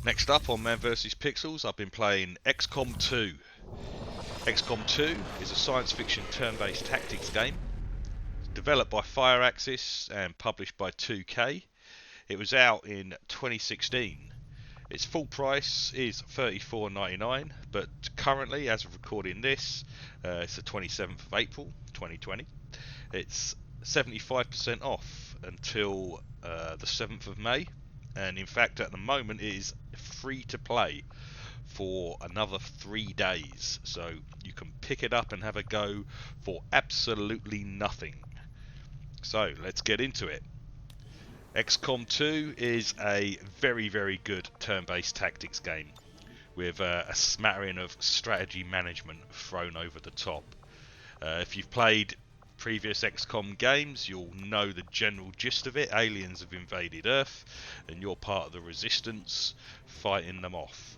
Next up on Man vs Pixels, I've been playing Xcom 2. Xcom 2 is a science fiction turn-based tactics game, developed by Firaxis and published by 2K. It was out in 2016. Its full price is $34.99, but currently, as of recording this, it's the 27th of April 2020. It's 75% off until the 7th of May, and in fact at the moment it is free to play for another 3 days, so you can pick it up and have a go for absolutely nothing. So let's get into it. Xcom 2 is a very good turn-based tactics game with a smattering of strategy management thrown over the top. If you've played previous XCOM games, you'll know the general gist of it. Aliens have invaded Earth and you're part of the resistance fighting them off.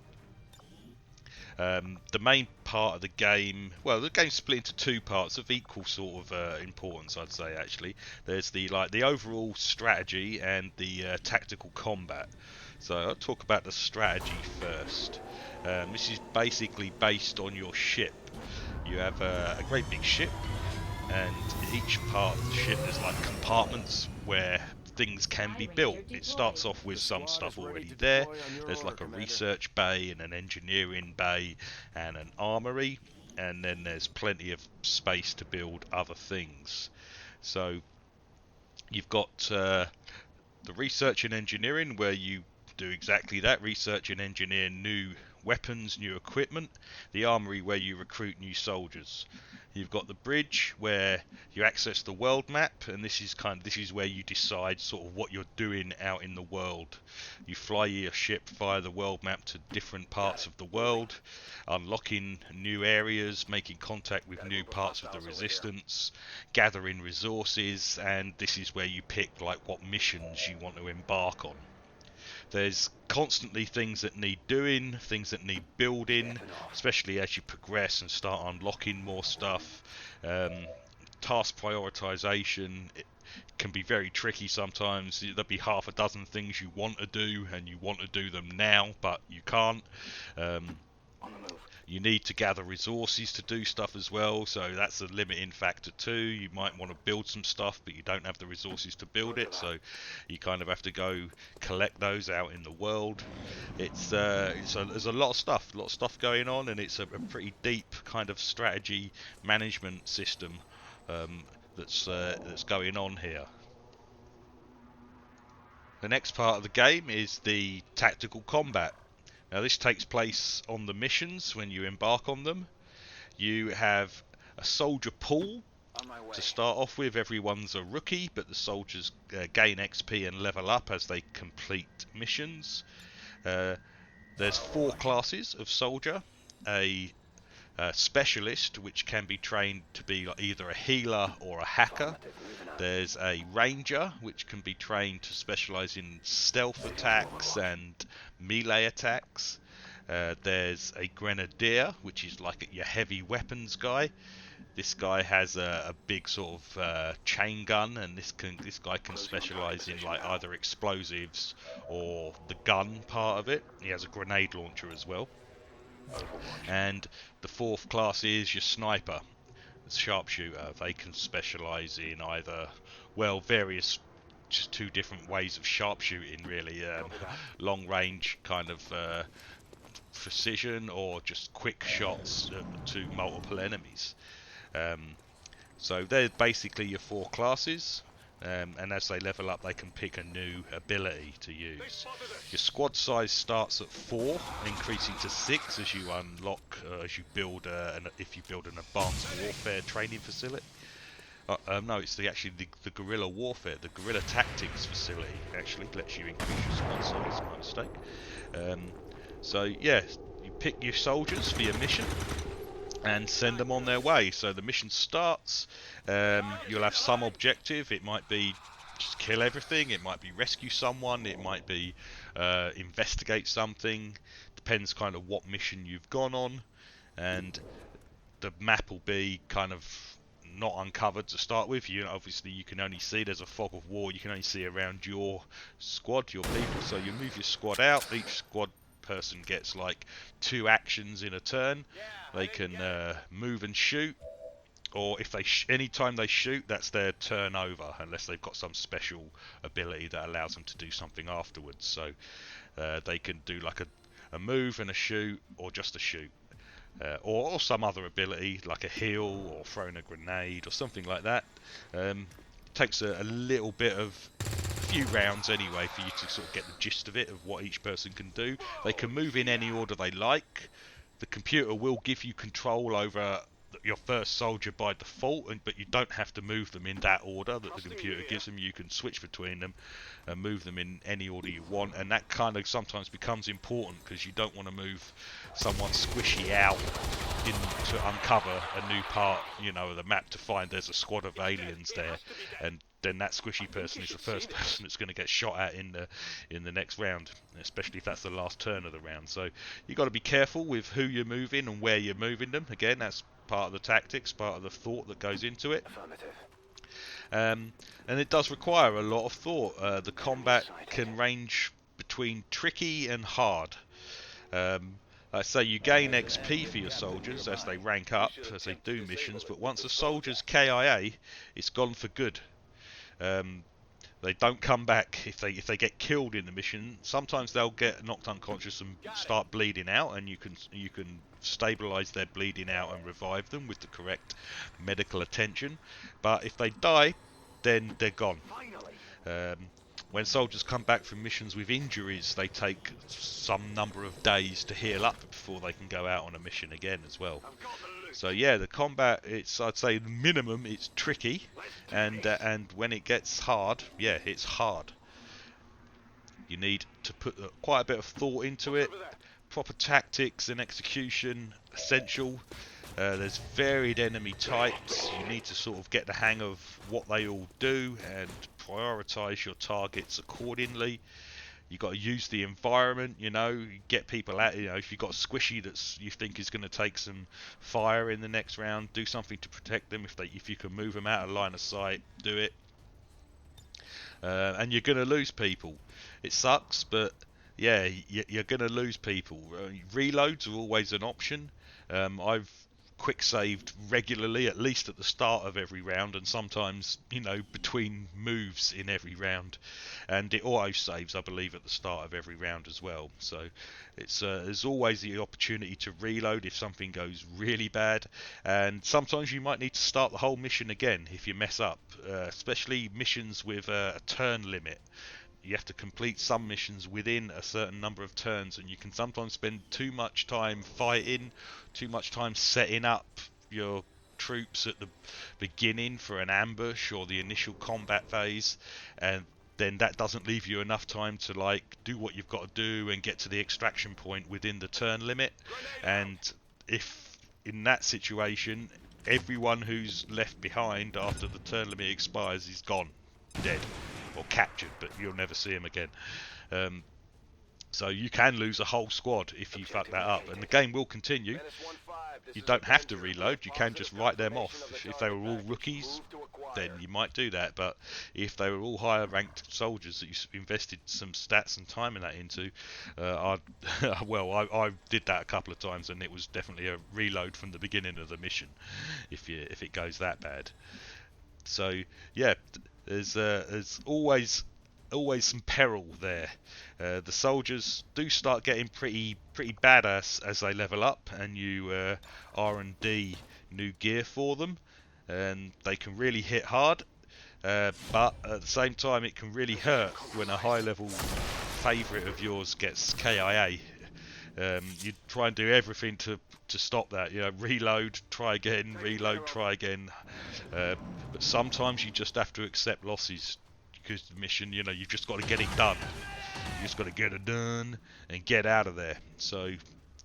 The main part of the game, well, the game's split into two parts of equal sort of importance, I'd say. Actually, there's the overall strategy and the tactical combat. So I'll talk about the strategy first. This is basically based on your ship. You have a great big ship, and each part of the ship is like compartments where things can be built. It starts off with some stuff already there. There's like a research bay and an engineering bay and an armory, and then there's plenty of space to build other things. So you've got the research and engineering, where you do exactly that, research and engineer new weapons, new equipment. The armory, where you recruit new soldiers. You've got the bridge, where you access the world map, and this is where you decide sort of what you're doing out in the world. You fly your ship via the world map to different parts of the world, unlocking new areas, making contact with new parts of the resistance, gathering resources, and this is where you pick like what missions you want to embark on. There's constantly things that need doing, things that need building, especially as you progress and start unlocking more stuff. Task prioritization can be very tricky sometimes. There'll be half a dozen things you want to do, and you want to do them now, but you can't. You need to gather resources to do stuff as well, so that's a limiting factor too. You might want to build some stuff, but you don't have the resources to build it, so you kind of have to go collect those out in the world. There's a lot of stuff going on, and it's a pretty deep kind of strategy management system that's going on here. The next part of the game is the tactical combat. Now this takes place on the missions when you embark on them. You have a soldier pool to start off with. Everyone's a rookie, but the soldiers gain XP and level up as they complete missions. There's 4 classes of soldier. A specialist, which can be trained to be either a healer or a hacker. There's a ranger, which can be trained to specialize in stealth attacks and melee attacks. There's a grenadier, which is like your heavy weapons guy. This guy has a big sort of chain gun, and this guy can specialize in like either explosives or the gun part of it. He has a grenade launcher as well. And the 4th class is your sniper, sharpshooter. They can specialize in either, well, various, just 2 different ways of sharpshooting really. Long range kind of precision, or just quick shots to multiple enemies. So they're basically your 4 classes. And as they level up, they can pick a new ability to use. Your squad size starts at 4, increasing to 6 as you unlock, as you build, if you build an advanced warfare training facility. No, it's actually the guerrilla warfare, the guerrilla tactics facility actually lets you increase your squad size. My mistake. So yeah, you pick your soldiers for your mission and send them on their way. So the mission starts, you'll have some objective. It might be just kill everything, it might be rescue someone, it might be investigate something. Depends kind of what mission you've gone on, and the map will be kind of not uncovered to start with. Obviously you can only see, there's a fog of war, you can only see around your squad, your people. So you move your squad out. Each squad person gets like 2 actions in a turn. They can move and shoot, or if they anytime they shoot, that's their turn over, unless they've got some special ability that allows them to do something afterwards. So they can do like a move and a shoot, or just a shoot. Or some other ability like a heal or throwing a grenade or something like that. Takes a little bit of a few rounds anyway for you to sort of get the gist of it, of what each person can do. They can move in any order they like. The computer will give you control over your first soldier by default, but you don't have to move them in that order that the computer gives them. You can switch between them and move them in any order you want, and that kind of sometimes becomes important because you don't want to move someone squishy out to uncover a new part, of the map to find there's a squad of aliens there, and then that squishy person is the first person that's going to get shot at in the next round, especially if that's the last turn of the round. So you've got to be careful with who you're moving and where you're moving them. Again, that's part of the tactics, part of the thought that goes into it. And it does require a lot of thought. The combat can range between tricky and hard. Like I say, you gain XP for your soldiers as they rank up, as they do missions, but once a soldier's KIA, it's gone for good. They don't come back if they get killed in the mission. Sometimes they'll get knocked unconscious and start bleeding out, and you can stabilize their bleeding out and revive them with the correct medical attention. But if they die, then they're gone. When soldiers come back from missions with injuries, they take some number of days to heal up before they can go out on a mission again as well. So yeah, the combat, I'd say the minimum, it's tricky, and when it gets hard, yeah, it's hard. You need to put quite a bit of thought into it. Proper tactics and execution essential. There's varied enemy types. You need to sort of get the hang of what they all do and prioritize your targets accordingly. You've got to use the environment, get people out, if you've got a squishy that you think is going to take some fire in the next round, do something to protect them. If you can move them out of line of sight, do it. And you're going to lose people. It sucks, but yeah, you're going to lose people. Reloads are always an option. I've quick saved regularly, at least at the start of every round, and sometimes between moves in every round, and it auto saves, I believe, at the start of every round as well. So there's always the opportunity to reload if something goes really bad, and sometimes you might need to start the whole mission again if you mess up, especially missions with a turn limit. You have to complete some missions within a certain number of turns, and you can sometimes spend too much time fighting, too much time setting up your troops at the beginning for an ambush or the initial combat phase, and then that doesn't leave you enough time to do what you've got to do and get to the extraction point within the turn limit. And if in that situation everyone who's left behind after the turn limit expires is gone, dead, or captured, but you'll never see him again. So you can lose a whole squad if you fuck that up, and the game will continue. You don't have to reload, you can just write them off. If they were all rookies, then you might do that, but if they were all higher ranked soldiers that you invested some stats and time in that into, I did that a couple of times, and it was definitely a reload from the beginning of the mission if it goes that bad. So yeah, there's always some peril there. The soldiers do start getting pretty badass as they level up, and you R&D new gear for them, and they can really hit hard. But at the same time, it can really hurt when a high level favourite of yours gets KIA. You try and do everything to stop that. Reload, try again, reload, try again. But sometimes you just have to accept losses because the mission, you've just got to get it done. You just got to get it done and get out of there. So,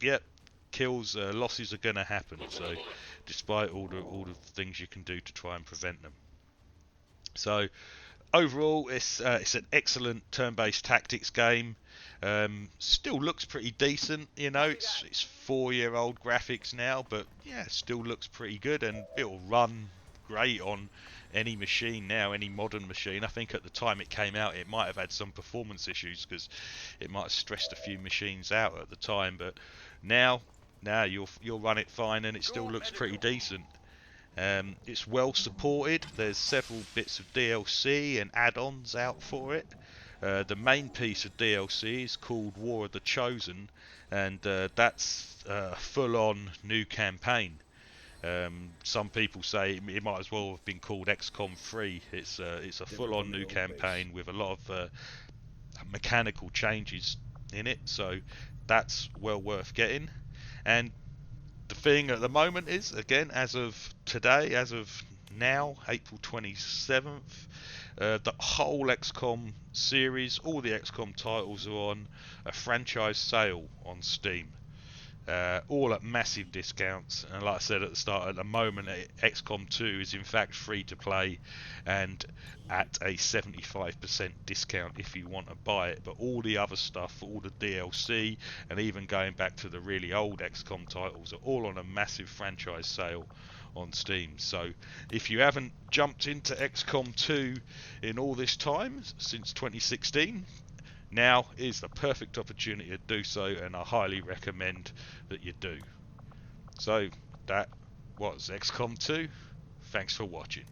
yeah, kills, losses are going to happen. So, despite all the things you can do to try and prevent them. So, overall, it's an excellent turn-based tactics game. Still looks pretty decent, it's 4-year-old graphics now, but yeah, still looks pretty good, and it'll run great on any machine now, any modern machine. I think at the time it came out, it might have had some performance issues because it might have stressed a few machines out at the time. But now, you'll run it fine, and it still looks pretty decent. It's well supported. There's several bits of DLC and add-ons out for it. The main piece of DLC is called War of the Chosen, and that's a full-on new campaign. Some people say it might as well have been called XCOM 3. It's a full-on new campaign with a lot of mechanical changes in it, so that's well worth getting. And the thing at the moment is, again, as of today, as of now, April 27th, the whole XCOM series, all the XCOM titles are on a franchise sale on Steam. All at massive discounts, and like I said at the start, at the moment XCOM 2 is in fact free to play and at a 75% discount if you want to buy it. But all the other stuff, all the DLC, and even going back to the really old XCOM titles, are all on a massive franchise sale on Steam. So if you haven't jumped into XCOM 2 in all this time since 2016, now is the perfect opportunity to do so, and I highly recommend that you do. So that was XCOM 2. Thanks for watching.